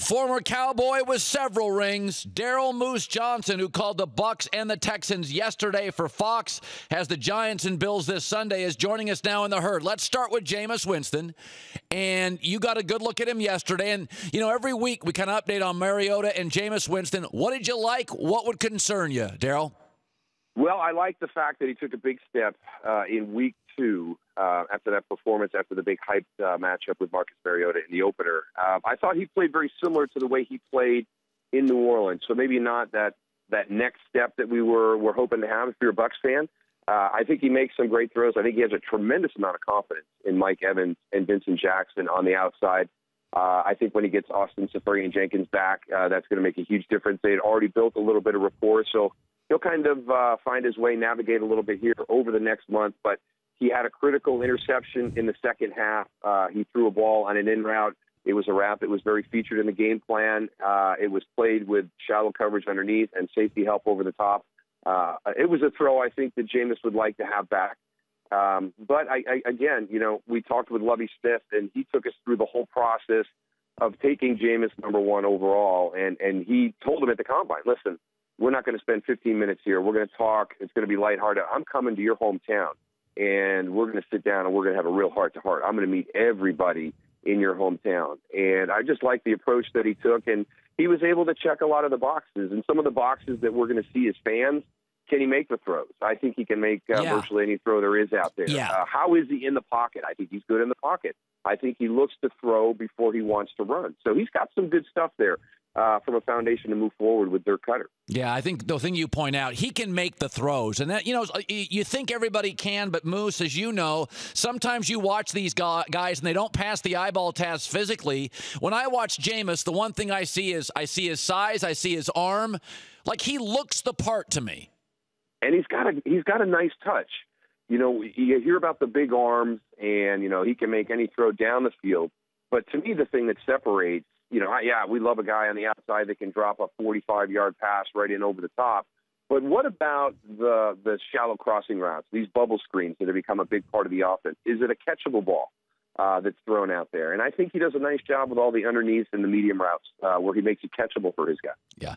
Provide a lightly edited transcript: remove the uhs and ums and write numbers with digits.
Former Cowboy with several rings, Daryl Moose Johnston, who called the Bucs and the Texans yesterday for Fox, has the Giants and Bills this Sunday, is joining us now in the herd. Let's start with Jameis Winston. And you got a good look at him yesterday. And, you know, every week we kind of update on Mariota and Jameis Winston. What did you like? What would concern you, Daryl? Well, I like the fact that he took a big step in week 2 after that performance, after the big hyped matchup with Marcus Mariota in the opener. I thought he played very similar to the way he played in New Orleans. So maybe not that next step that we were hoping to have if you're a Bucs fan. I think he makes some great throws. I think he has a tremendous amount of confidence in Mike Evans and Vincent Jackson on the outside. I think when he gets Austin Seferian-Jenkins back, that's going to make a huge difference. They had already built a little bit of rapport, so he'll kind of find his way, navigate a little bit here over the next month. But he had a critical interception in the second half. He threw a ball on an in route. It was a wrap. It was very featured in the game plan. It was played with shallow coverage underneath and safety help over the top. It was a throw I think that Jameis would like to have back. But again, you know, we talked with Lovie Smith, and he took us through the whole process of taking Jameis number 1 overall. And he told him at the Combine, listen, we're not going to spend 15 minutes here. We're going to talk. It's going to be lighthearted. I'm coming to your hometown, and we're going to sit down, and we're going to have a real heart-to-heart. I'm going to meet everybody in your hometown. And I just like the approach that he took, and he was able to check a lot of the boxes. And some of the boxes that we're going to see as fans, can he make the throws? I think he can make virtually any throw there is out there. Yeah. How is he in the pocket? I think he's good in the pocket. I think he looks to throw before he wants to run. So he's got some good stuff there. From a foundation to move forward with Dirk Cutter. Yeah, I think the thing you point out, he can make the throws. And that, you know, you think everybody can, but Moose, as you know, sometimes you watch these guys and they don't pass the eyeball test physically. When I watch Jameis, the one thing I see his size, I see his arm. Like, he looks the part to me. And he's got a nice touch. You know, you hear about the big arms and, you know, he can make any throw down the field. But to me, the thing that separates, you know, we love a guy on the outside that can drop a 45-yard pass right in over the top. But what about the shallow crossing routes, these bubble screens that have become a big part of the offense? Is it a catchable ball that's thrown out there? And I think he does a nice job with all the underneath and the medium routes where he makes it catchable for his guy. Yeah.